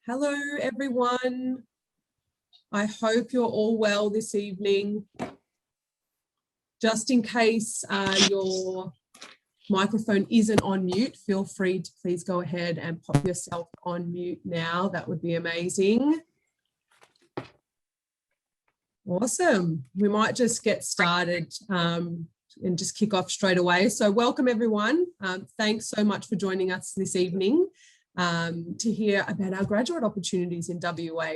Hello, everyone. I hope you're all well this evening. Just in case your microphone isn't on mute, feel free to please go ahead and pop yourself on mute now. That would be amazing. Awesome. We might just get started and just kick off straight away. So welcome, everyone. Thanks so much for joining us this evening to hear about our graduate opportunities in WA.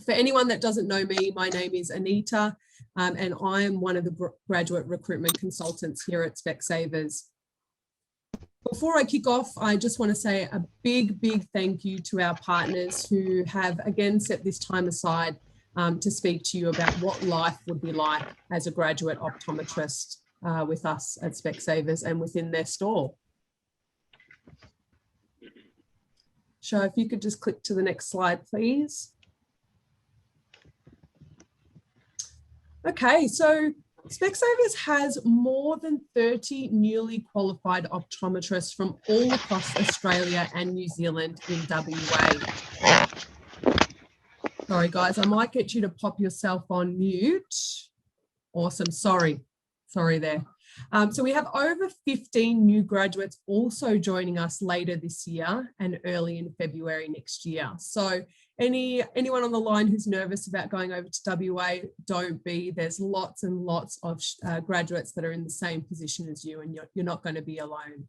For anyone that doesn't know me, my name is Anita, and I am one of the graduate recruitment consultants here at Specsavers. Before I kick off, I just want to say a big thank you to our partners who have again set this time aside to speak to you about what life would be like as a graduate optometrist with us at Specsavers and within their store. So if you could just click to the next slide, please. Okay, so Specsavers has more than 30 newly qualified optometrists from all across Australia and New Zealand in WA. Sorry, guys, I might get you to pop yourself on mute. Awesome, sorry there. So we have over 15 new graduates also joining us later this year and early in February next year. So anyone on the line who's nervous about going over to WA, don't be. There's lots and lots of graduates that are in the same position as you, and you're not going to be alone.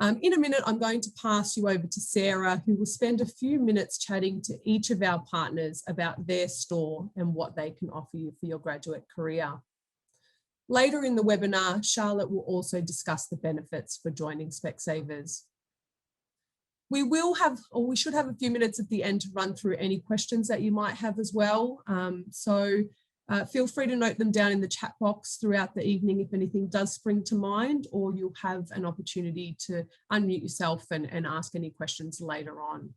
In a minute, I'm going to pass you over to Sarah, who will spend a few minutes chatting to each of our partners about their store and what they can offer you for your graduate career. Later in the webinar, Charlotte will also discuss the benefits for joining Specsavers. We should have a few minutes at the end to run through any questions that you might have as well. Feel free to note them down in the chat box throughout the evening if anything does spring to mind, or you'll have an opportunity to unmute yourself and ask any questions later on.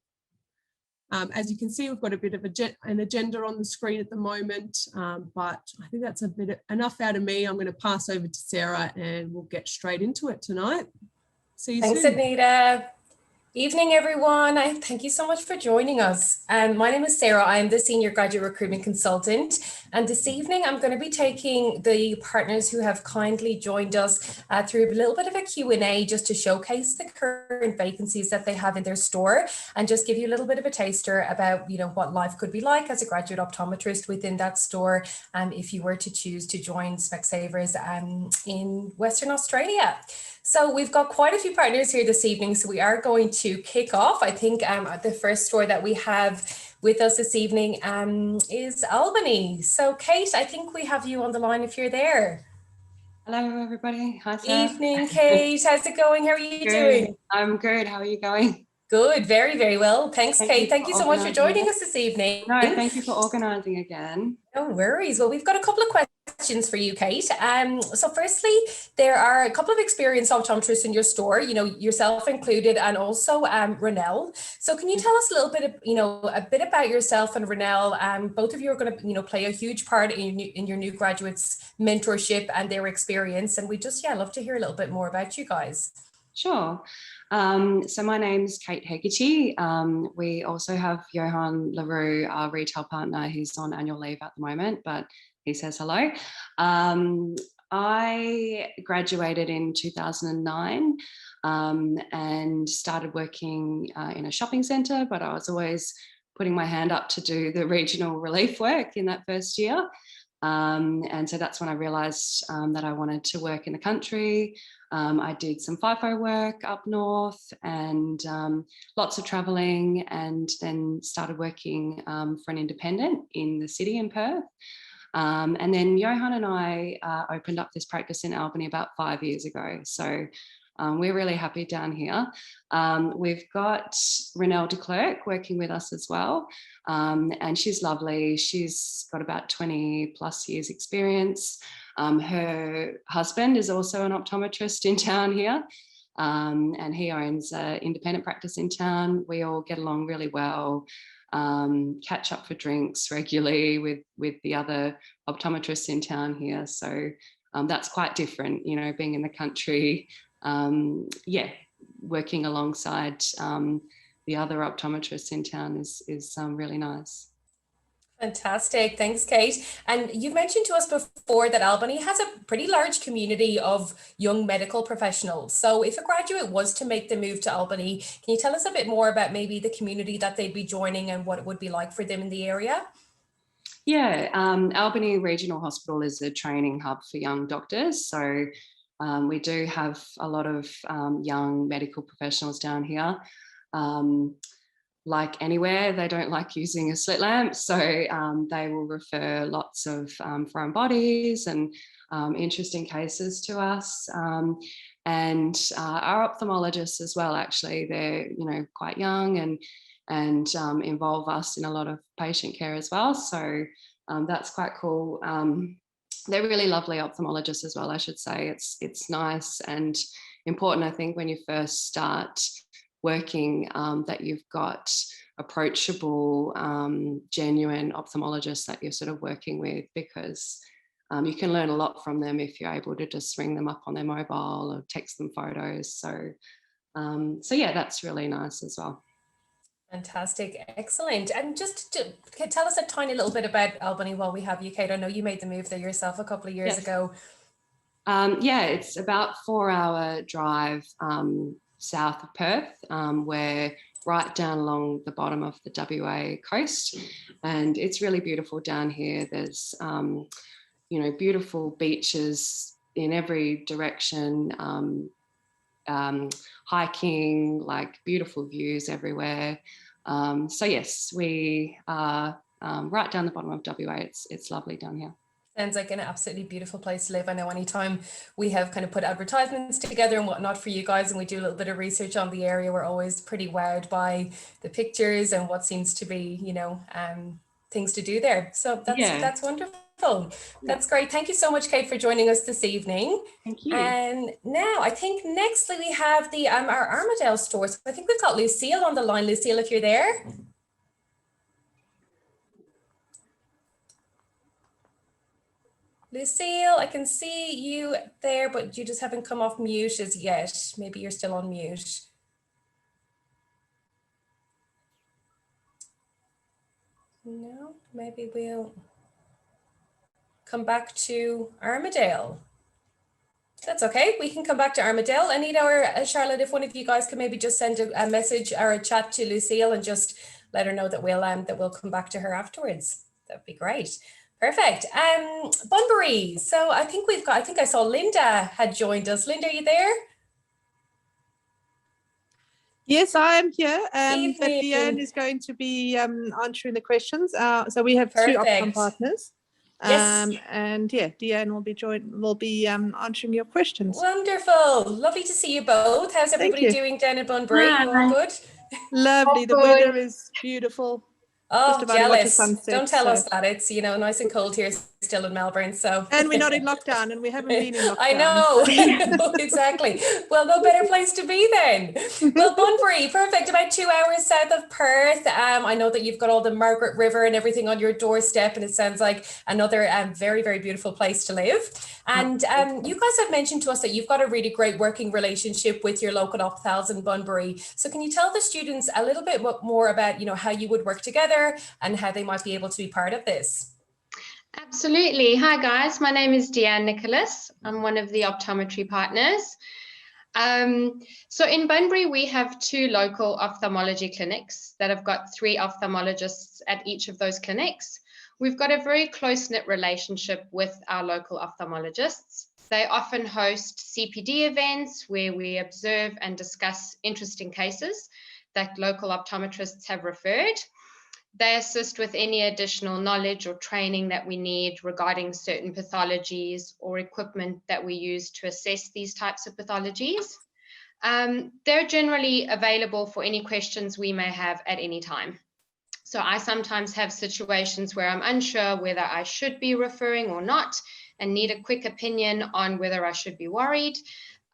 As you can see, we've got a bit of an agenda on the screen at the moment, but I think that's enough out of me. I'm going to pass over to Sarah and we'll get straight into it tonight. See you soon. Thanks, Anita. Evening, everyone. Thank you so much for joining us. My name is Sarah. I'm the Senior Graduate Recruitment Consultant. And this evening, I'm going to be taking the partners who have kindly joined us through a little bit of a Q&A just to showcase the current vacancies that they have in their store and just give you a little bit of a taster about, what life could be like as a graduate optometrist within that store if you were to choose to join Specsavers in Western Australia. So we've got quite a few partners here this evening, so we are going to kick off. I think the first store that we have with us this evening is Albany. So Kate, I think we have you on the line if you're there. Hello, everybody. Hi, Sarah. Evening, Kate. How's it going? How are you doing? I'm good. How are you going? Good. Very, very well. Thanks, Kate. Thank you so much for joining us this evening. No, thank you for organising again. No worries. Well, we've got a couple of questions for you, Kate. So firstly, there are a couple of experienced optometrists in your store, yourself included, and also Ronelle. So can you tell us a little bit, a bit about yourself and Ronelle? Both of you are going to, play a huge part in your new graduates' mentorship and their experience. And we just, love to hear a little bit more about you guys. Sure. So my name's Kate Hegarty. We also have Johan LaRue, our retail partner, who's on annual leave at the moment, but he says hello. I graduated in 2009 and started working in a shopping centre, but I was always putting my hand up to do the regional relief work in that first year. And so that's when I realised that I wanted to work in the country. I did some FIFO work up north and lots of travelling, and then started working for an independent in the city in Perth. And then Johan and I opened up this practice in Albany about 5 years ago. So we're really happy down here. We've got Ronelle de Klerk working with us as well. And she's lovely. She's got about 20 plus years experience. Her husband is also an optometrist in town here. And he owns an independent practice in town. We all get along really well. Catch up for drinks regularly with the other optometrists in town here. So that's quite different, being in the country, working alongside the other optometrists in town is really nice. Fantastic. Thanks, Kate. And you've mentioned to us before that Albany has a pretty large community of young medical professionals. So if a graduate was to make the move to Albany, can you tell us a bit more about maybe the community that they'd be joining and what it would be like for them in the area? Yeah, Albany Regional Hospital is a training hub for young doctors. So we do have a lot of young medical professionals down here. Like anywhere, they don't like using a slit lamp, so they will refer lots of foreign bodies and interesting cases to us. And our ophthalmologists as well, actually, they're quite young and involve us in a lot of patient care as well. So that's quite cool. They're really lovely ophthalmologists as well, I should say. It's nice and important, I think, when you first start working, that you've got approachable, genuine ophthalmologists that you're sort of working with, because you can learn a lot from them if you're able to just ring them up on their mobile or text them photos. So yeah, that's really nice as well. Fantastic. Excellent. And just to tell us a tiny little bit about Albany while we have you, Kate. I know you made the move there yourself a couple of years ago. Yeah, it's about 4-hour drive south of Perth. We're right down along the bottom of the WA coast, and it's really beautiful down here. There's beautiful beaches in every direction, hiking, like beautiful views everywhere. So yes, we are right down the bottom of WA. It's lovely down here. Sounds like an absolutely beautiful place to live. I know anytime we have kind of put advertisements together and whatnot for you guys, and we do a little bit of research on the area, we're always pretty wowed by the pictures and what seems to be, things to do there. So that's wonderful. That's great. Thank you so much, Kate, for joining us this evening. Thank you. And now I think nextly we have the our Armadale store. So I think we've got Lucille on the line. Lucille, if you're there. Lucille, I can see you there, but you just haven't come off mute as yet. Maybe you're still on mute. No, maybe we'll come back to Armadale. That's okay. We can come back to Armadale. Anita or Charlotte, if one of you guys could maybe just send a message or a chat to Lucille and just let her know that we'll come back to her afterwards. That'd be great. Perfect. Bunbury. So I think I saw Linda had joined us. Linda, are you there? Yes, I am here. But Deanne is going to be answering the questions. So we have two Optom partners. Yes. And yeah, Deanne will be answering your questions. Wonderful. Lovely to see you both. How's everybody doing down in Bunbury? You all good? Lovely. The weather is beautiful. Oh, jealous. Don't tell us that. It's, nice and cold here still in Melbourne. So and we're not in lockdown, and we haven't been in lockdown. I know, exactly. Well, no better place to be then. Well, Bunbury, perfect. About 2 hours south of Perth. I know that you've got all the Margaret River and everything on your doorstep, and it sounds like another very, very beautiful place to live. And you guys have mentioned to us that you've got a really great working relationship with your local Opthals in Bunbury. So can you tell the students a little bit more about, how you would work together and how they might be able to be part of this? Absolutely. Hi guys, my name is Deanne Nicholas. I'm one of the optometry partners. So in Bunbury, we have 2 local ophthalmology clinics that have got 3 ophthalmologists at each of those clinics. We've got a very close-knit relationship with our local ophthalmologists. They often host CPD events where we observe and discuss interesting cases that local optometrists have referred. They assist with any additional knowledge or training that we need regarding certain pathologies or equipment that we use to assess these types of pathologies. They're generally available for any questions we may have at any time. So I sometimes have situations where I'm unsure whether I should be referring or not and need a quick opinion on whether I should be worried.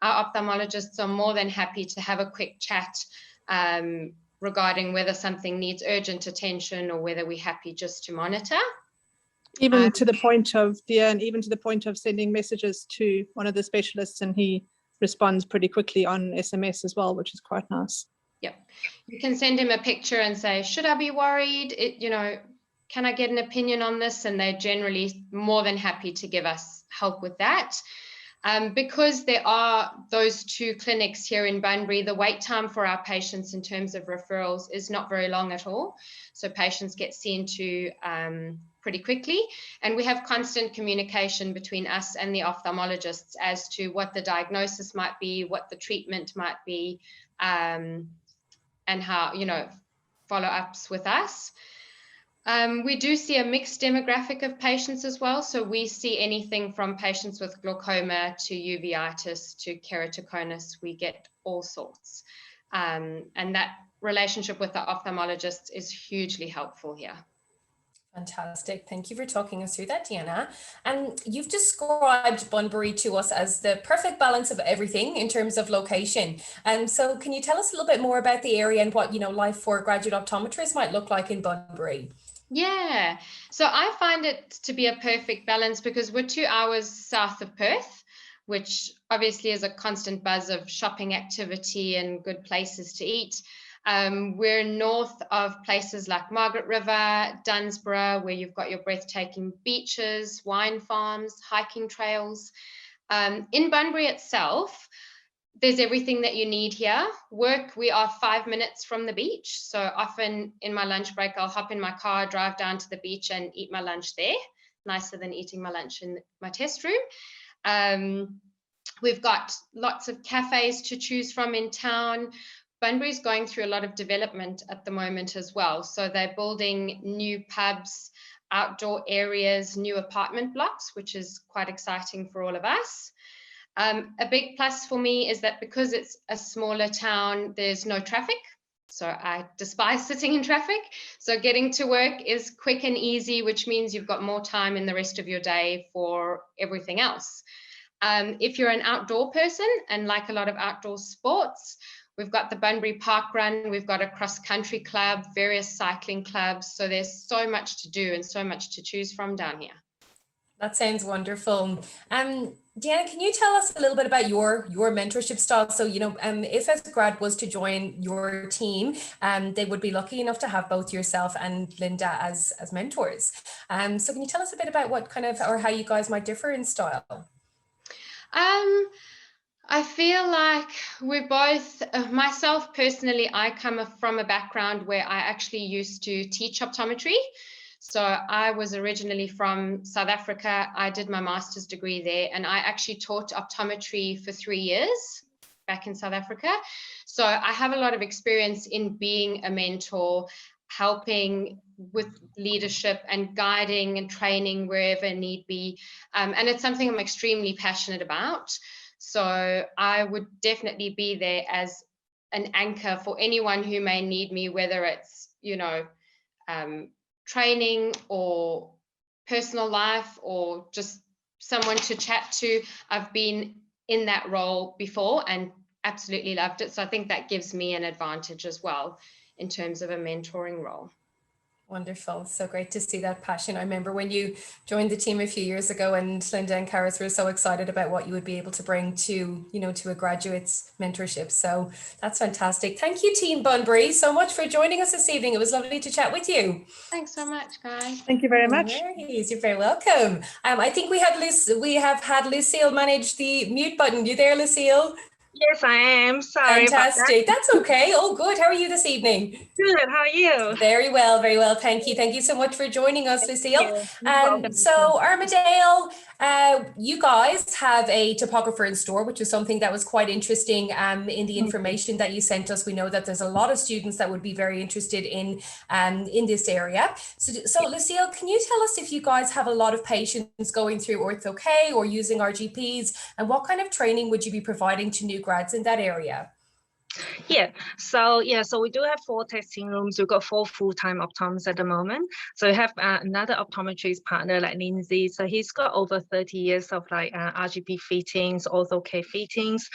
Our ophthalmologists are more than happy to have a quick chat regarding whether something needs urgent attention or whether we're happy just to monitor. Even to the point of, Deanne, even to the point of sending messages to one of the specialists, and he responds pretty quickly on SMS as well, which is quite nice. Yep. You can send him a picture and say, should I be worried? Can I get an opinion on this? And they're generally more than happy to give us help with that. Because there are those 2 clinics here in Bunbury, the wait time for our patients in terms of referrals is not very long at all. So patients get seen to pretty quickly. And we have constant communication between us and the ophthalmologists as to what the diagnosis might be, what the treatment might be, and how, follow-ups with us. We do see a mixed demographic of patients as well. So we see anything from patients with glaucoma to uveitis to keratoconus. We get all sorts. And that relationship with the ophthalmologist is hugely helpful here. Fantastic. Thank you for talking us through that, Deanna. And you've described Bunbury to us as the perfect balance of everything in terms of location. And so can you tell us a little bit more about the area and what, life for graduate optometrists might look like in Bunbury? Yeah, so I find it to be a perfect balance because we're 2 hours south of Perth, which obviously is a constant buzz of shopping activity and good places to eat. We're north of places like Margaret River, Dunsborough, where you've got your breathtaking beaches, wine farms, hiking trails. In Bunbury itself, there's everything that you need here. Work, we are 5 minutes from the beach. So often in my lunch break, I'll hop in my car, drive down to the beach and eat my lunch there. Nicer than eating my lunch in my test room. We've got lots of cafes to choose from in town. Bunbury's going through a lot of development at the moment as well. So they're building new pubs, outdoor areas, new apartment blocks, which is quite exciting for all of us. A big plus for me is that because it's a smaller town, there's no traffic. So I despise sitting in traffic. So getting to work is quick and easy, which means you've got more time in the rest of your day for everything else. If you're an outdoor person and like a lot of outdoor sports, we've got the Bunbury Park Run, we've got a cross-country club, various cycling clubs. So there's so much to do and so much to choose from down here. That sounds wonderful. Deanna, can you tell us a little bit about your mentorship style? So, if a grad was to join your team, they would be lucky enough to have both yourself and Linda as mentors. So can you tell us a bit about what kind of, or how you guys might differ in style? I feel like we're both, myself personally, I come from a background where I actually used to teach optometry. So I was originally from South Africa. I did my master's degree there, and I actually taught optometry for 3 years back in South Africa. So I have a lot of experience in being a mentor, helping with leadership and guiding and training wherever need be. And it's something I'm extremely passionate about. So I would definitely be there as an anchor for anyone who may need me, whether it's, training or personal life or just someone to chat to. I've been in that role before and absolutely loved it. So I think that gives me an advantage as well in terms of a mentoring role. Wonderful. So great to see that passion. I remember when you joined the team a few years ago and Linda and Karis were so excited about what you would be able to bring to, to a graduate's mentorship. So that's fantastic. Thank you, Team Bunbury, so much for joining us this evening. It was lovely to chat with you. Thanks so much, guys. Thank you very much. No worries. You're very welcome. I think we have had Lucille manage the mute button. You there, Lucille? Yes, I am. Sorry. Fantastic. That's okay. Oh, good. How are you this evening? Good. How are you? Very well. Very well. Thank you. Thank you so much for joining us, Lucille. So Armadale, you guys have a topographer in store, which is something that was quite interesting in the information that you sent us. We know that there's a lot of students that would be very interested in this area. So Lucille, can you tell us if you guys have a lot of patients going through Ortho-K or using RGPs, and what kind of training would you be providing to new grads in that area? So we do have 4 testing rooms. We've got 4 full-time optometrists at the moment. So we have another optometrist partner like Lindsay. So he's got over 30 years of RGP fittings, Ortho-K fittings.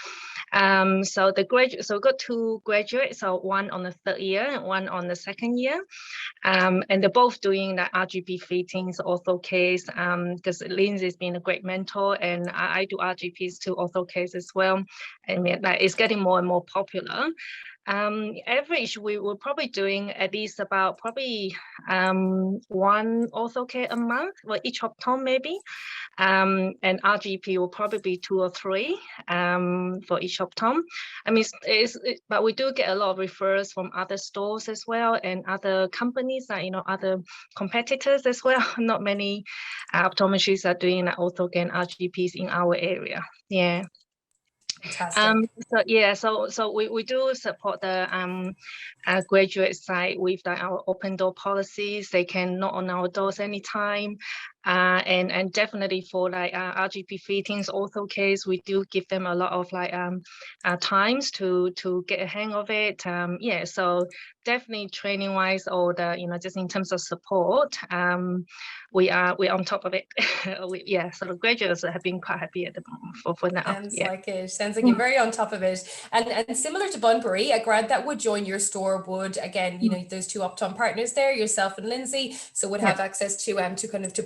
So we've got 2 graduates, so one on the 3rd year and one on the 2nd year. And they're both doing the RGP fittings, Ortho-Ks, because Lindsay's been a great mentor, and I do RGPs to Ortho-Ks as well. And it's getting more and more popular. average, we were probably doing at least about probably one ortho-care a month, or each optom maybe. And RGP will probably be 2 or 3 for each optom. I mean, but we do get a lot of referrals from other stores as well, and other companies, other competitors as well. Not many optometrists are doing ortho-care and RGPs in our area. Yeah. Fantastic. So we do support the graduate side with our open door policies. They can knock on our doors anytime. And definitely for RGP fittings, ortho case, we do give them a lot of times to get a hang of it. So definitely training wise, or just in terms of support, we're on top of it. So the graduates have been quite happy at the moment for now. Sounds like you're very on top of it. And similar to Bunbury, a grad that would join your store would, again, there's 2 optom partners there, yourself and Lindsay, so would have access to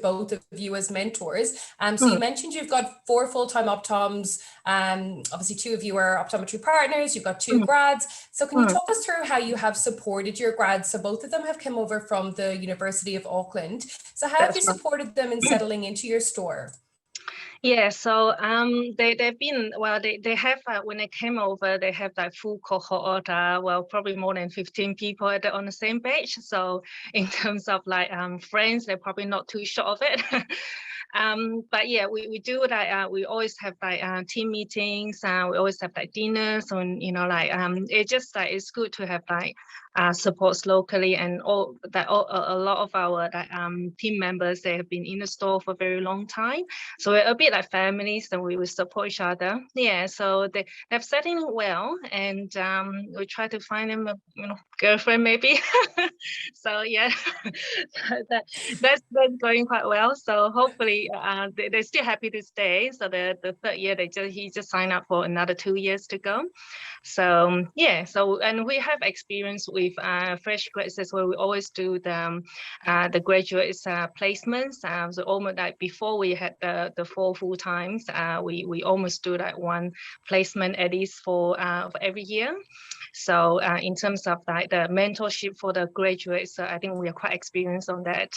both of you as mentors. So you mentioned you've got 4 full-time optoms. Obviously 2 of you are optometry partners, you've got 2 grads. So can you talk us through how you have supported your grads? So both of them have come over from the University of Auckland. So how have you supported them in settling into your store? Yeah, so they've been, they have, when they came over, they have that full cohort, probably more than 15 people on the same batch. So in terms of friends, they're probably not too short of it. But yeah, we do we always have team meetings, we always have dinners, and it just it's good to have supports locally, and a lot of our team members, they have been in the store for a very long time, so we're a bit like families, and we will support each other. Yeah, so they've settled in well, and we try to find them a girlfriend maybe. So yeah, that's going quite well. So hopefully they're still happy to stay. So the 3rd year he just signed up for another 2 years to go. So yeah, and we have experience with fresh grads as well. We always do the graduates placements. So almost before we had the 4 full times, we almost do 1 placement at least for every year. So in terms of the mentorship for the graduates, I think we are quite experienced on that.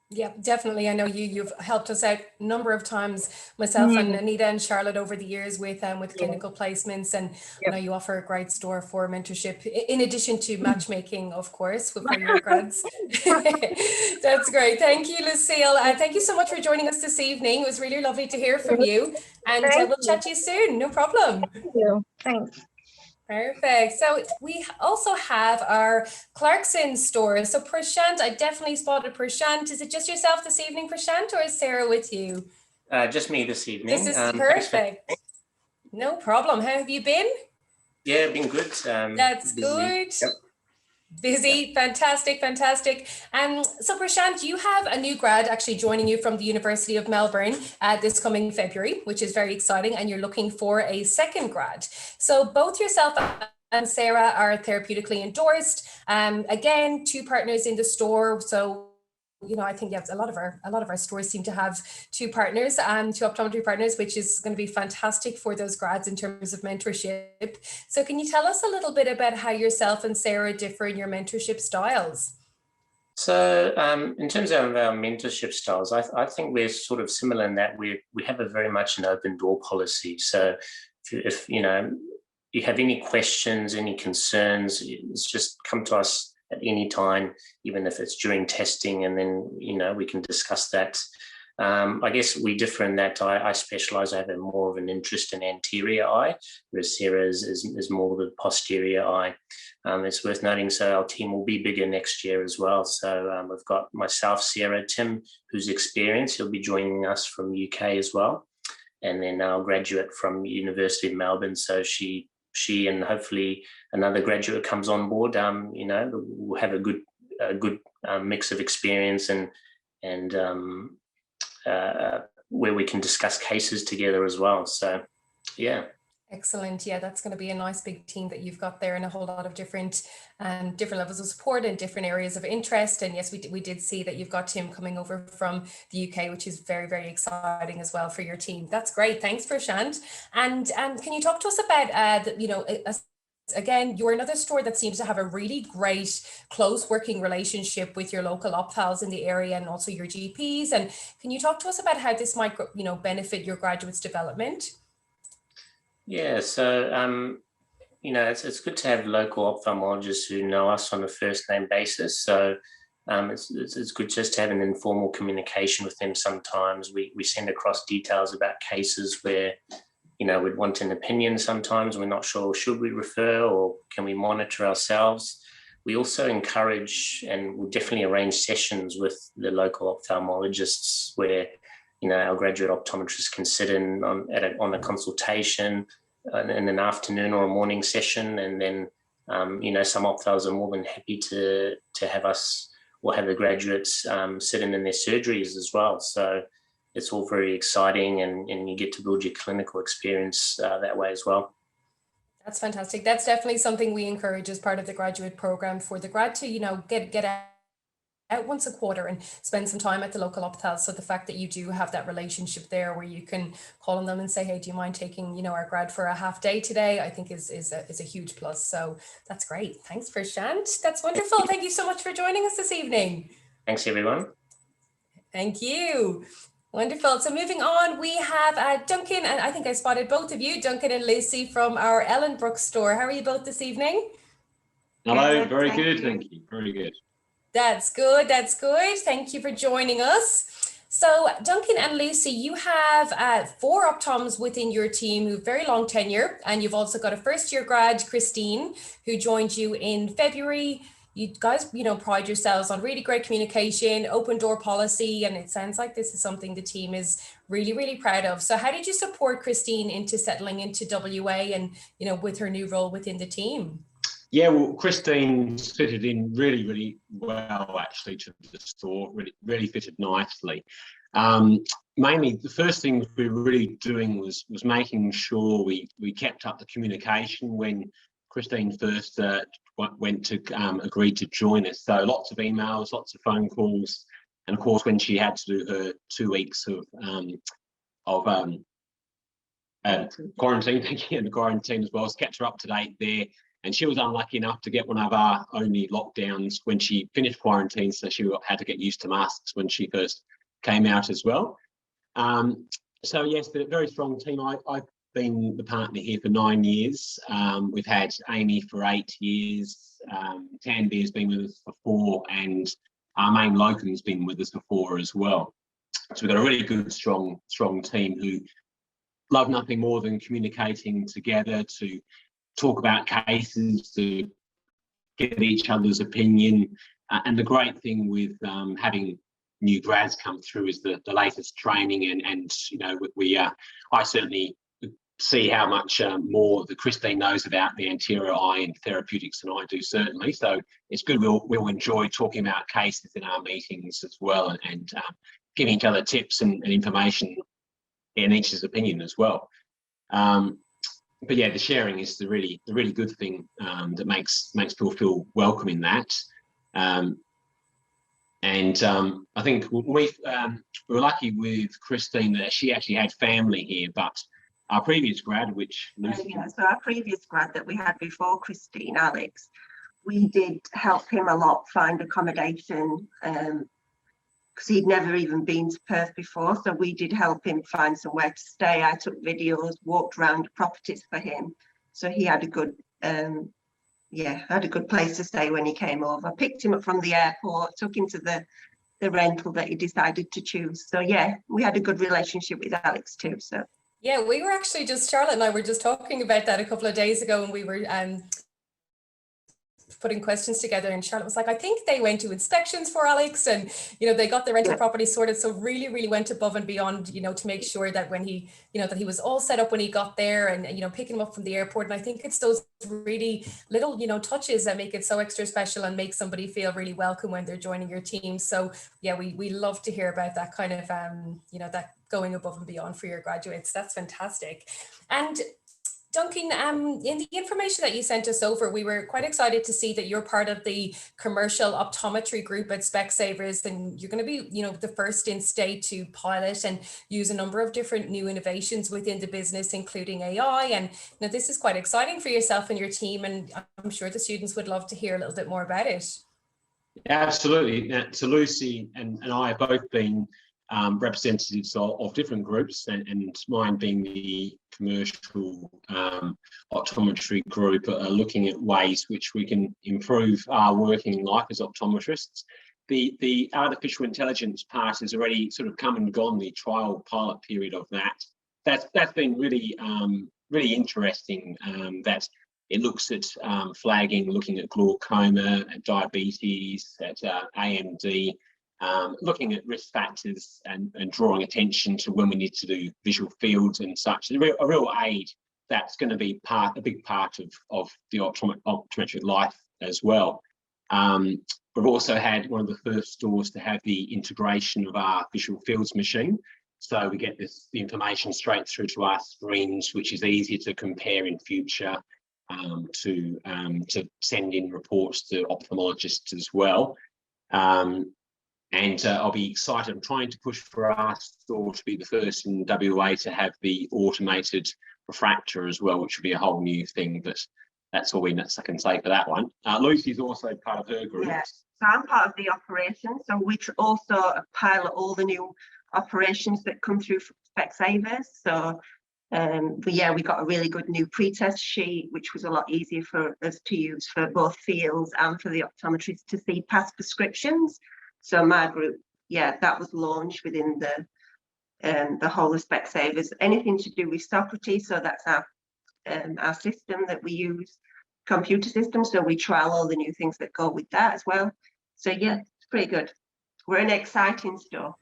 Yeah, definitely. I know you've helped us out a number of times, myself and Anita and Charlotte, over the years with clinical placements, and I know you offer a great store for mentorship, in addition to matchmaking, of course, for your grads. That's great. Thank you, Lucille. Thank you so much for joining us this evening. It was really lovely to hear from you, and we'll chat to you soon. No problem. Thank you. Thanks. Perfect. So we also have our Clarkson store. So Prashant, I definitely spotted Prashant. Is it just yourself this evening, Prashant, or is Sarah with you? Just me this evening. This is perfect. No problem. How have you been? Yeah, been good. That's busy. Good. Yep. Busy, fantastic. So Prashant, you have a new grad actually joining you from the University of Melbourne this coming February, which is very exciting, and you're looking for a 2nd grad. So both yourself and Sarah are therapeutically endorsed. Again, 2 partners in the store. So I think a lot of our stores seem to have 2 partners and 2 optometry partners, which is going to be fantastic for those grads in terms of mentorship. So can you tell us a little bit about how yourself and Sarah differ in your mentorship styles? So in terms of our mentorship styles, I think we're sort of similar in that we have a very much an open door policy. So if you have any questions, any concerns, it's just come to us at any time, even if it's during testing, and then we can discuss that. I guess we differ in that I specialize. I have more of an interest in anterior eye, whereas Sarah is more the posterior eye. It's worth noting, so our team will be bigger next year as well. So we've got myself, Sarah, Tim, who's experienced. He'll be joining us from UK as well, and then our graduate from University of Melbourne. So she and hopefully another graduate comes on board. We'll have a good mix of experience and where we can discuss cases together as well. So, yeah. Excellent. Yeah, that's going to be a nice big team that you've got there, and a whole lot of different levels of support and different areas of interest. And yes, we did see that you've got Tim coming over from the UK, which is very, very exciting as well for your team. That's great. Thanks, Prashant. And can you talk to us about again, you're another store that seems to have a really great close working relationship with your local OPTALs in the area and also your GPs. And can you talk to us about how this might, benefit your graduates' development? Yeah, so it's good to have local ophthalmologists who know us on a first name basis. So it's good just to have an informal communication with them. Sometimes we send across details about cases where we'd want an opinion. Sometimes we're not sure, should we refer or can we monitor ourselves? We also encourage and we'll definitely arrange sessions with the local ophthalmologists where our graduate optometrists can sit in on a consultation in an afternoon or a morning session, and then some ophthalmologists are more than happy to have us or have the graduates sit in their surgeries as well. So it's all very exciting, and you get to build your clinical experience that way as well. That's fantastic. That's definitely something we encourage as part of the graduate program for the grad to, get out once a quarter and spend some time at the local OPTAL. So the fact that you do have that relationship there where you can call on them and say, hey, do you mind taking, our grad for a half day today? I think is a huge plus. So that's great. Thanks, Prashant. That's wonderful. Thank you so much for joining us this evening. Thanks, everyone. Thank you. Wonderful. So moving on, we have Duncan, and I think I spotted both of you, Duncan and Lucy from our Ellenbrook store. How are you both this evening? Hello, very good, thank you. Very good. That's good. That's good. Thank you for joining us. So Duncan and Lucy, you have 4 optoms within your team who have very long tenure, and you've also got a first year grad, Christine, who joined you in February. You guys, pride yourselves on really great communication, open door policy, and it sounds like this is something the team is really, really proud of. So how did you support Christine into settling into WA and, with her new role within the team? Yeah, well, Christine fitted in really, really well, actually, to the store, really fitted nicely. Mainly, the first thing we were really doing was making sure we kept up the communication when Christine first went to agree to join us. So lots of emails, lots of phone calls, and of course, when she had to do her 2 weeks of quarantine, and quarantine as well, kept her up to date there. And she was unlucky enough to get one of our only lockdowns when she finished quarantine, so she had to get used to masks when she first came out as well. So yes, a very strong team. I've been the partner here for 9 years. We've had Amy for 8 years. Tanvir's been with us for 4, and our main locum's been with us for 4 as well. So we've got a really good, strong team who love nothing more than communicating together to talk about cases, to get each other's opinion. And the great thing with having new grads come through is the latest training, and I certainly see how much more that Christine knows about the anterior eye and therapeutics than I do, certainly. So it's good. We'll enjoy talking about cases in our meetings as well, and giving each other tips and information in each's opinion as well. But yeah, the sharing is the really good thing that makes people feel welcome in that. And I think we were lucky with Christine that she actually had family here, but our previous grad, which Lucy... So our previous grad that we had before Christine, Alex, we did help him a lot find accommodation because he'd never even been to Perth before. So we did help him find somewhere to stay. I took videos, walked around properties for him. So he had a good, had a good place to stay when he came over. Picked him up from the airport, took him to the rental that he decided to choose. So yeah, we had a good relationship with Alex too. So yeah, we were actually Charlotte and I were just talking about that a couple of days ago, and we were putting questions together, and Charlotte was like, I think they went to inspections for Alex, and they got the rental property sorted. So really went above and beyond, to make sure that when he, that he was all set up when he got there, and picking him up from the airport. And I think it's those really little touches that make it so extra special and make somebody feel really welcome when they're joining your team. So yeah, we love to hear about that kind of that going above and beyond for your graduates. That's fantastic. And Duncan, in the information that you sent us over, we were quite excited to see that you're part of the commercial optometry group at Specsavers, and you're going to be, the first in state to pilot and use a number of different new innovations within the business, including AI. And this is quite exciting for yourself and your team, and I'm sure the students would love to hear a little bit more about it. Absolutely. So Lucy and I have both been representatives of different groups, and mine being the commercial optometry group, are looking at ways which we can improve our working life as optometrists. The artificial intelligence part has already sort of come and gone, the trial pilot period of that. That's been really interesting, that it looks at flagging, looking at glaucoma, at diabetes, at AMD, looking at risk factors and drawing attention to when we need to do visual fields and such. A real aid that's going to be a big part of the optometric life as well. We've also had one of the first stores to have the integration of our visual fields machine. So we get the information straight through to our screens, which is easier to compare in future, to send in reports to ophthalmologists as well. And I'll be excited. I'm trying to push for our store to be the first in WA to have the automated refractor as well, which will be a whole new thing, but that's all I can say for that one. Lucy's also part of her group. Yes, so I'm part of the operations, so we also pilot all the new operations that come through Specsavers. So we got a really good new pre-test sheet, which was a lot easier for us to use for both fields and for the optometrists to see past prescriptions. So my group, that was launched within the whole of Specsavers. Anything to do with Socrates, so that's our system that we use, computer system. So we trial all the new things that go with that as well. So it's pretty good. We're an exciting store.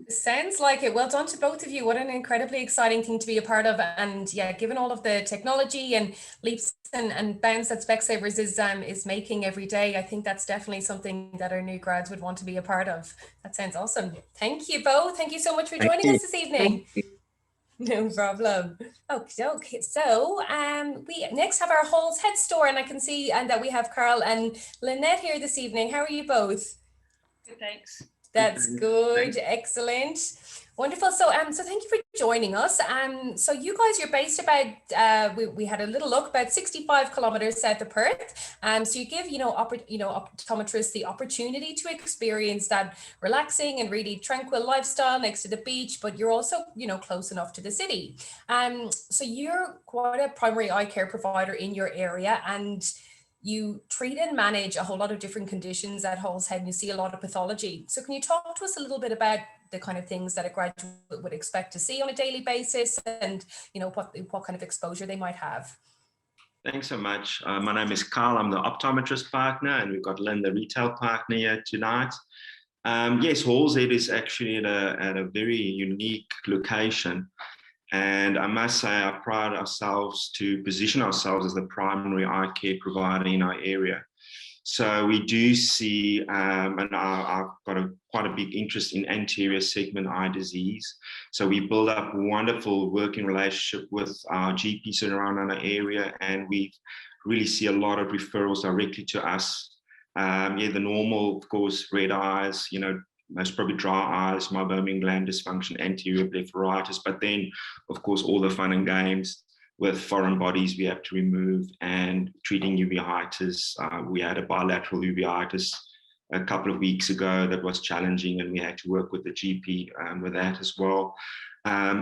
Sounds like it. Well done to both of you. What an incredibly exciting thing to be a part of. And given all of the technology and leaps and bounds that Specsavers is making every day, I think that's definitely something that our new grads would want to be a part of. That sounds awesome. Thank you both. Thank you so much for joining us this evening. No problem. Okay. So we next have our Halls Head store, and I can see that we have Carl and Lynette here this evening. How are you both? Good, thanks. That's good. Excellent. Wonderful. So thank you for joining us. So you guys, you're based about, we had a little look, about 65 kilometers south of Perth. So you give, optometrists the opportunity to experience that relaxing and really tranquil lifestyle next to the beach, but you're also, close enough to the city. So you're quite a primary eye care provider in your area, and you treat and manage a whole lot of different conditions at Halls Head, and you see a lot of pathology. So can you talk to us a little bit about the kind of things that a graduate would expect to see on a daily basis, and what kind of exposure they might have? Thanks so much. My name is Carl. I'm the optometrist partner, and we've got Lynn, the retail partner, here tonight. Yes, Halls Head is actually at a very unique location. And I must say, I pride ourselves to position ourselves as the primary eye care provider in our area. So we do see, and I've got quite a big interest in anterior segment eye disease. So we build up a wonderful working relationship with our GPs around our area, and we really see a lot of referrals directly to us. The normal, of course, red eyes, most probably dry eyes, meibomian gland dysfunction, anterior blepharitis, but then, of course, all the fun and games with foreign bodies we have to remove, and treating uveitis. We had a bilateral uveitis a couple of weeks ago that was challenging, and we had to work with the GP with that as well.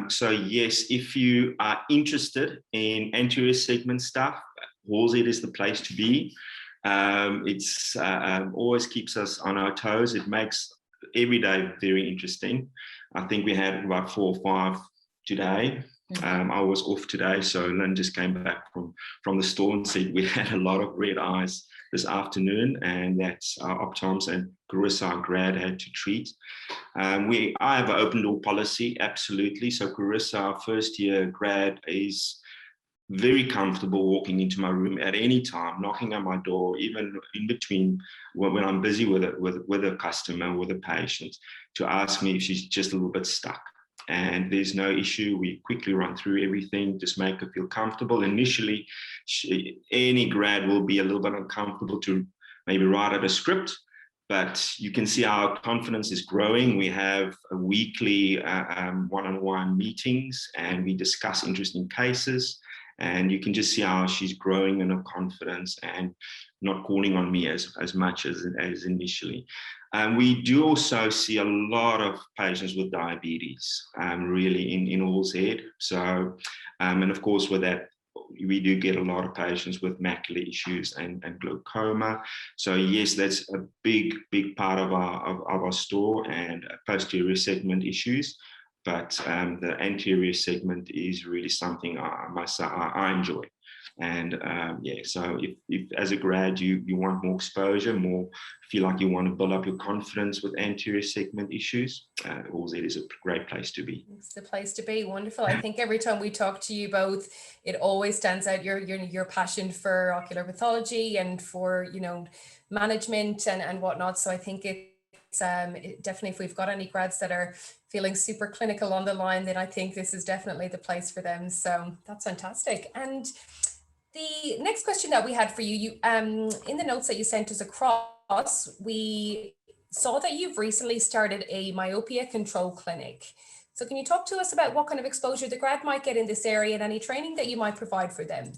So yes, if you are interested in anterior segment stuff, Halls Head is the place to be. It's always keeps us on our toes. It makes every day very interesting. I think we had about 4 or 5 today. I was off today, so Lynn just came back from the store and said we had a lot of red eyes this afternoon, and that's our optoms and Carissa, our grad, had to treat. I have an open door policy, absolutely. So Carissa, our first year grad, is very comfortable walking into my room at any time, knocking on my door, even in between when I'm busy with a customer, with a patient, to ask me if she's just a little bit stuck. and there's no issue. We quickly run through everything, just make her feel comfortable. Initially, any grad will be a little bit uncomfortable to maybe write out a script, but you can see our confidence is growing. We have a weekly one-on-one meetings, and we discuss interesting cases. And you can just see how she's growing in her confidence and not calling on me as much as initially. We do also see a lot of patients with diabetes, really in Halls Head. So, and of course with that, we do get a lot of patients with macular issues and glaucoma. So yes, that's a big part of our store, and posterior segment issues. But the anterior segment is really something I enjoy. And yeah, so if as a grad you want more exposure, more feel like you want to build up your confidence with anterior segment issues, Halls Head is a great place to be. It's the place to be. Wonderful. I think every time we talk to you both, it always stands out your passion for ocular pathology and for, you know, management and whatnot. So I think it's definitely, if we've got any grads that are feeling super clinical on the line, then I think this is definitely the place for them. So that's fantastic. And the next question that we had for you, in the notes that you sent us across, we saw that you've recently started a myopia control clinic. So can you talk to us about what kind of exposure the grad might get in this area and any training that you might provide for them?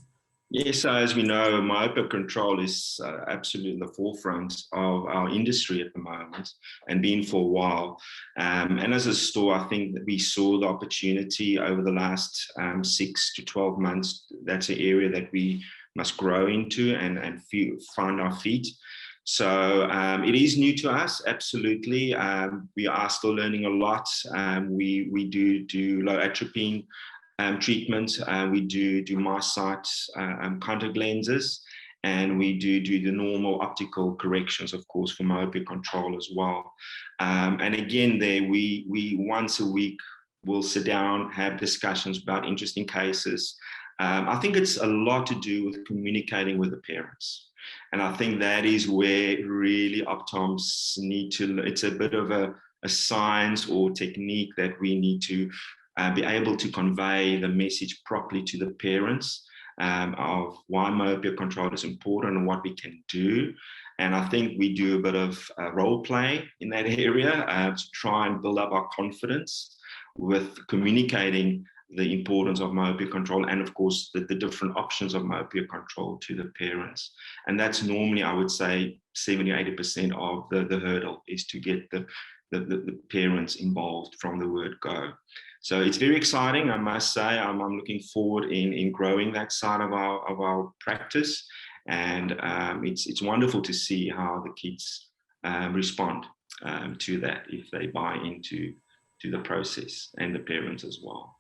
Yes, so as we know, myopia control is absolutely in the forefront of our industry at the moment, and been for a while. And as a store, I think that we saw the opportunity over the last 6 to 12 months. That's an area that we must grow into and find our feet. So it is new to us, absolutely. We are still learning a lot. We do low atropine treatment. We do MiSight contact lenses, and we do the normal optical corrections, of course, for myopia control as well. And again, there we once a week will sit down, have discussions about interesting cases. I think it's a lot to do with communicating with the parents. And I think that is where really optoms need to, it's a bit of a science or technique that we need to be able to convey the message properly to the parents of why myopia control is important and what we can do. And I think we do a bit of role play in that area to try and build up our confidence with communicating the importance of myopia control and, of course, the different options of myopia control to the parents. And that's normally, I would say, 70 or 80% of the hurdle is to get the parents involved from the word go. So it's very exciting, I must say. I'm looking forward in growing that side of our practice, and it's wonderful to see how the kids respond to that if they buy into the process, and the parents as well.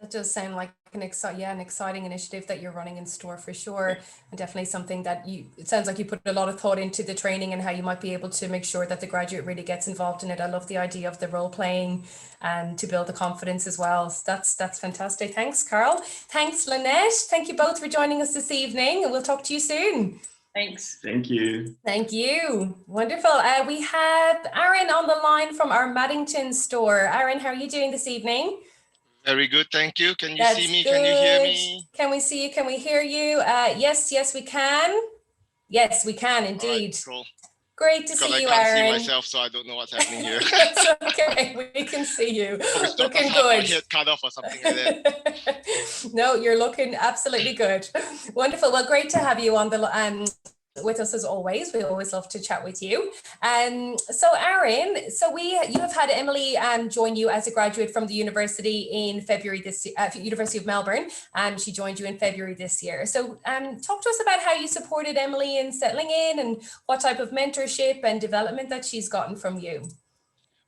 That does sound like an exciting initiative that you're running in store for sure, and definitely something that it sounds like you put a lot of thought into the training and how you might be able to make sure that the graduate really gets involved in it. I love the idea of the role playing and to build the confidence as well. So that's fantastic. Thanks, Carl. Thanks, Lynette. Thank you both for joining us this evening, and we'll talk to you soon. Thanks. Thank you. Thank you. Wonderful. We have Aaron on the line from our Maddington store. Aaron, how are you doing this evening? Very good, thank you. Can you That's see me? good. Can you hear me? Can we see you? Can we hear you? Yes, we can. Yes, we can indeed. Right, cool. Great to see you, Aaron. I can't see myself, so I don't know what's happening here. That's okay. We can see you. Looking good. My head cut off or something like that. No, you're looking absolutely good. Wonderful. Well, great to have you on the with us as always. We always love to chat with you. So Aaron, you have had Emily join you as a graduate from the university in February this year, University of Melbourne. She joined you in February this year. So talk to us about how you supported Emily in settling in and what type of mentorship and development that she's gotten from you.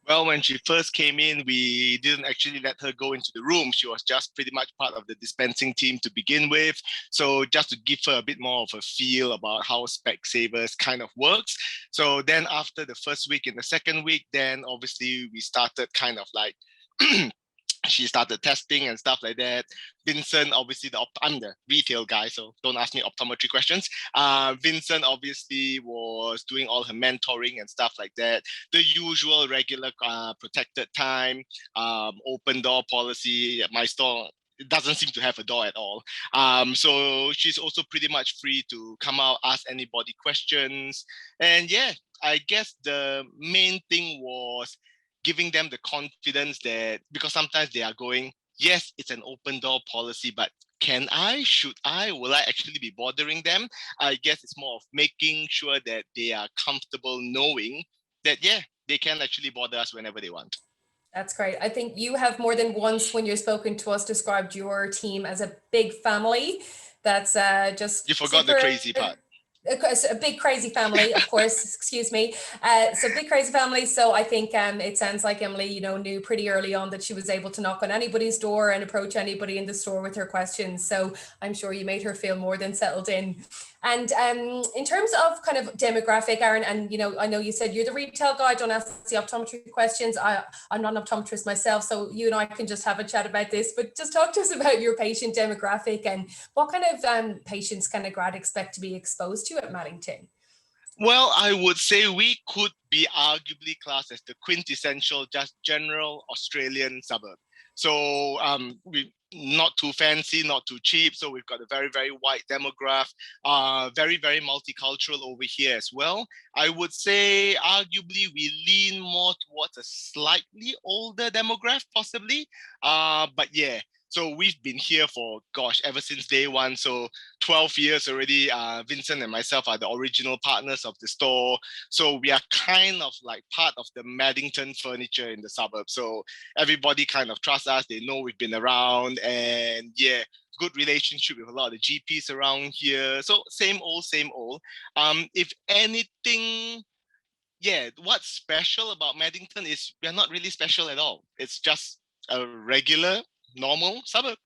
Well, when she first came in, we didn't actually let her go into the room. She was just pretty much part of the dispensing team to begin with. So just to give her a bit more of a feel about how Specsavers kind of works. So then after the first week and the second week, then obviously we started kind of like she started testing and stuff like that. Vincent, obviously, I'm the retail guy, so don't ask me optometry questions. Vincent obviously was doing all her mentoring and stuff like that. The usual regular protected time, open door policy. My store, it doesn't seem to have a door at all. So she's also pretty much free to come out, ask anybody questions. And yeah, I guess the main thing was giving them the confidence that, because sometimes they are going, yes, it's an open door policy, but can I, should I, will I actually be bothering them? I guess it's more of making sure that they are comfortable knowing that, yeah, they can actually bother us whenever they want. That's great. I think you have more than once, when you're spoken to us, described your team as a big family. That's just You forgot the crazy part. A big crazy family, of course, excuse me. So big crazy family. So I think it sounds like Emily, knew pretty early on that she was able to knock on anybody's door and approach anybody in the store with her questions. So I'm sure you made her feel more than settled in. And in terms of kind of demographic, Aaron, and I know you said you're the retail guy, don't ask the optometry questions. I'm not an optometrist myself, so you and I can just have a chat about this, but just talk to us about your patient demographic and what kind of patients can a grad expect to be exposed to at Maddington? Well, I would say we could be arguably classed as the quintessential, just general Australian suburb. So we not too fancy, not too cheap. So we've got a very, very wide demographic, very, very multicultural over here as well. I would say arguably we lean more towards a slightly older demographic, possibly. But yeah. So we've been here for, ever since day one. So 12 years already. Vincent and myself are the original partners of the store. So we are kind of like part of the Maddington furniture in the suburbs. So everybody kind of trusts us. They know we've been around, and yeah, good relationship with a lot of the GPs around here. So same old, same old. If anything, yeah, what's special about Maddington is we're not really special at all. It's just a regular, normal suburb.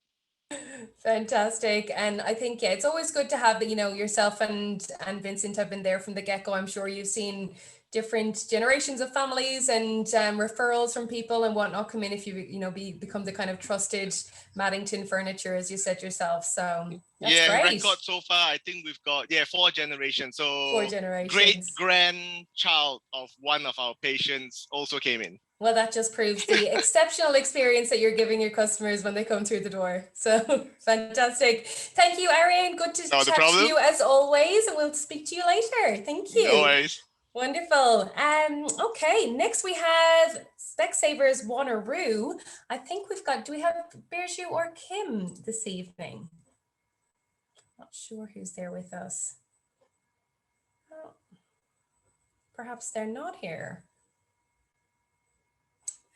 Fantastic. And I think, yeah, it's always good to have, yourself and Vincent have been there from the get-go. I'm sure you've seen different generations of families and referrals from people and whatnot come in if you become the kind of trusted Maddington furniture, as you said yourself. So that's great. Record so far, I think we've got 4 generations. So 4 generations. Great grandchild of one of our patients also came in. Well, that just proves the exceptional experience that you're giving your customers when they come through the door. So fantastic. Thank you, Ariane. Good to chat to you as always. And we'll speak to you later. Thank you. No worries. Wonderful. Okay, next we have Specsavers Wanneroo. I think do we have Birju or Kim this evening? Not sure who's there with us. Oh, perhaps they're not here.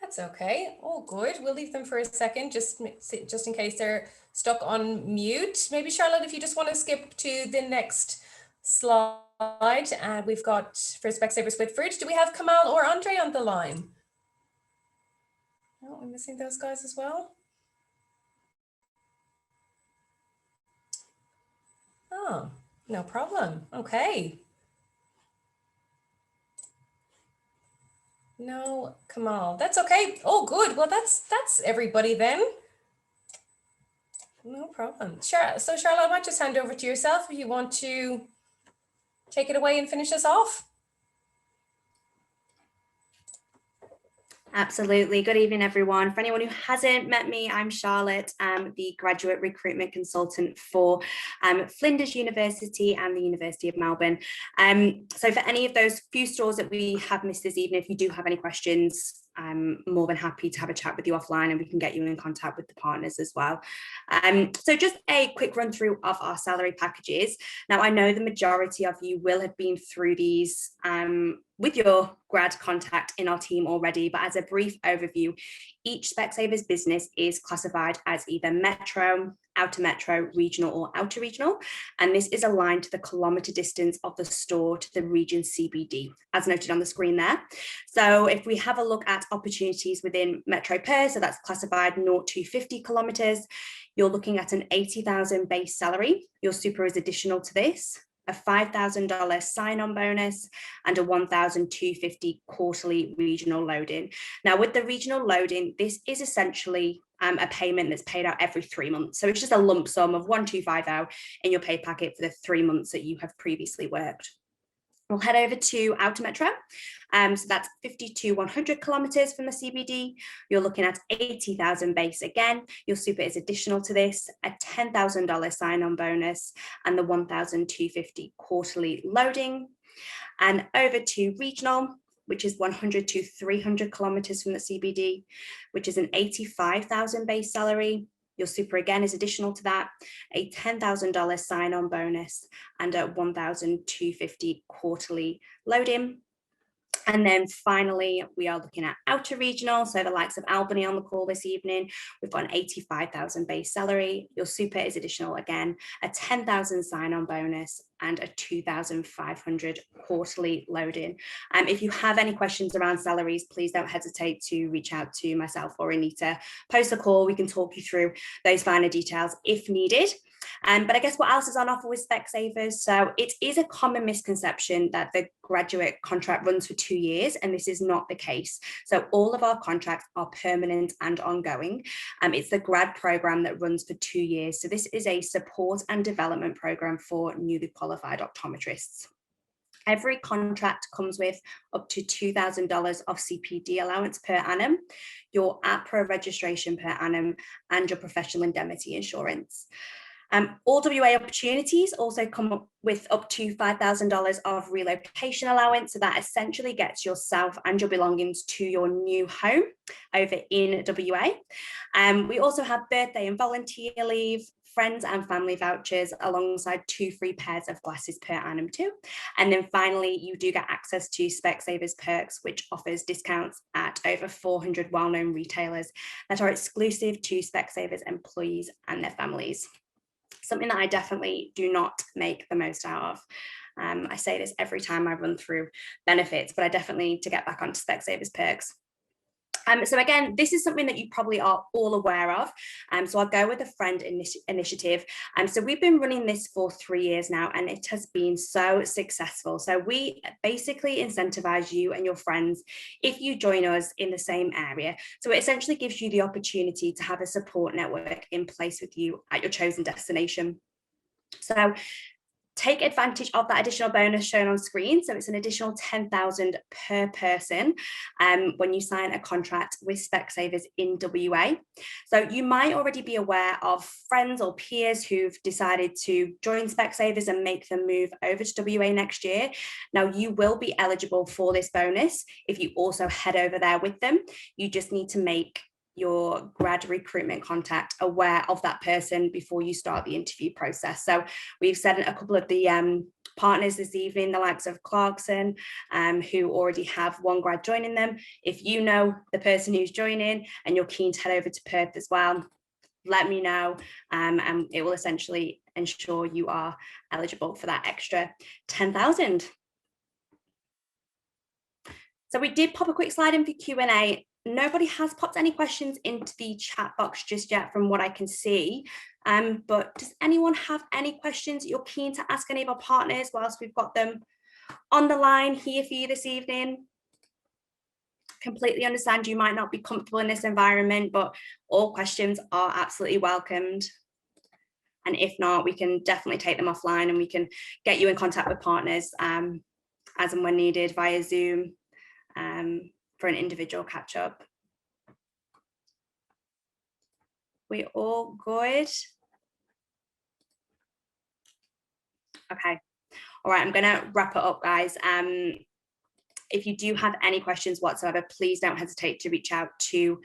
That's okay. Oh, good. We'll leave them for a second, just in case they're stuck on mute. Maybe Charlotte, if you just want to skip to the next slide. And we've got for Specsavers Whitford. Do we have Kamal or Andre on the line? No, I'm missing those guys as well. Oh, no problem. Okay. No, Kamal. That's okay. Oh, good. Well, that's everybody then. No problem. Sure. So, Charlotte, I might just hand over to yourself if you want to take it away and finish us off. Absolutely. Good evening, everyone. For anyone who hasn't met me, I'm Charlotte. I'm the graduate recruitment consultant for Flinders University and the University of Melbourne. So for any of those few stores that we have missed this evening, if you do have any questions, I'm more than happy to have a chat with you offline and we can get you in contact with the partners as well. So just a quick run through of our salary packages. Now, I know the majority of you will have been through these with your grad contact in our team already, but as a brief overview, each Specsavers business is classified as either metro, outer metro, regional or outer regional, and this is aligned to the kilometre distance of the store to the region CBD, as noted on the screen there. So if we have a look at opportunities within Metro Perth, so that's classified 0 to 50 kilometres, you're looking at an 80,000 base salary. Your super is additional to this, a $5,000 sign-on bonus, and a $1,250 quarterly regional load-in. Now, with the regional load-in, this is essentially a payment that's paid out every 3 months. So it's just a lump sum of 1,250 in your pay packet for the 3 months that you have previously worked. We'll head over to Outer Metro. So that's 50 to 100 kilometres from the CBD. You're looking at 80,000 base again. Your super is additional to this, a $10,000 sign-on bonus, and the 1,250 quarterly loading. And over to regional, which is 100 to 300 kilometres from the CBD, which is an 85,000 base salary. Your super again is additional to that, a $10,000 sign-on bonus and a 1,250 quarterly load-in. And then finally, we are looking at outer regional. So the likes of Albany on the call this evening. We've got an 85,000 base salary. Your super is additional again, a 10,000 sign-on bonus and a 2,500 quarterly load-in. If you have any questions around salaries, please don't hesitate to reach out to myself or Anita. Post a call, we can talk you through those finer details if needed. But I guess what else is on offer with Specsavers? So it is a common misconception that the graduate contract runs for 2 years, and this is not the case. So all of our contracts are permanent and ongoing. It's the grad program that runs for 2 years. So this is a support and development program for newly qualified optometrists. Every contract comes with up to $2,000 of CPD allowance per annum, your APRA registration per annum, and your professional indemnity insurance. All WA opportunities also come up with up to $5,000 of relocation allowance. So that essentially gets yourself and your belongings to your new home over in WA. We also have birthday and volunteer leave, friends and family vouchers, alongside 2 free pairs of glasses per annum too. And then finally, you do get access to Specsavers Perks, which offers discounts at over 400 well-known retailers that are exclusive to Specsavers employees and their families. Something that I definitely do not make the most out of. I say this every time I run through benefits, but I definitely need to get back onto Specsavers Perks. So again, this is something that you probably are all aware of. So I'll go with the Friend Initiative. So we've been running this for 3 years now, and it has been so successful. So we basically incentivize you and your friends if you join us in the same area. So it essentially gives you the opportunity to have a support network in place with you at your chosen destination. So take advantage of that additional bonus shown on screen. So it's an additional 10,000 per person when you sign a contract with Specsavers in WA. So you might already be aware of friends or peers who've decided to join Specsavers and make the move over to WA next year. Now you will be eligible for this bonus if you also head over there with them. You just need to make your grad recruitment contact aware of that person before you start the interview process. So we've sent a couple of the partners this evening, the likes of Clarkson, who already have one grad joining them. If you know the person who's joining and you're keen to head over to Perth as well, let me know, and it will essentially ensure you are eligible for that extra 10,000. So we did pop a quick slide in for Q&A. Nobody has popped any questions into the chat box just yet from what I can see. But does anyone have any questions you're keen to ask any of our partners whilst we've got them on the line here for you this evening? Completely understand you might not be comfortable in this environment, but all questions are absolutely welcomed. And if not, we can definitely take them offline and we can get you in contact with partners as and when needed via Zoom. For an individual catch up. We all good? Okay. All right, I'm gonna wrap it up, guys. If you do have any questions whatsoever, please don't hesitate to reach out to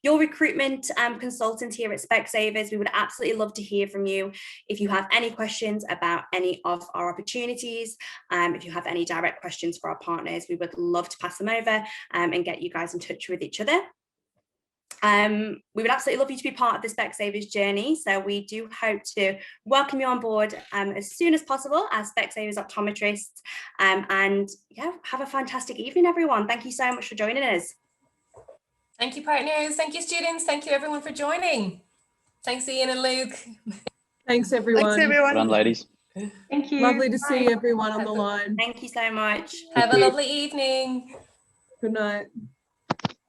your recruitment consultant here at Specsavers. We would absolutely love to hear from you. If you have any questions about any of our opportunities, if you have any direct questions for our partners, we would love to pass them over and get you guys in touch with each other. We would absolutely love you to be part of the Specsavers journey. So we do hope to welcome you on board as soon as possible as Specsavers optometrists. And yeah, have a fantastic evening, everyone. Thank you so much for joining us. Thank you, partners. Thank you, students. Thank you, everyone, for joining. Thanks, Ian and Luke. Thanks, everyone. Thanks, everyone. Well done, ladies. Thank you. Lovely to see everyone on the line. Thank you so much. Have a lovely evening. Good night.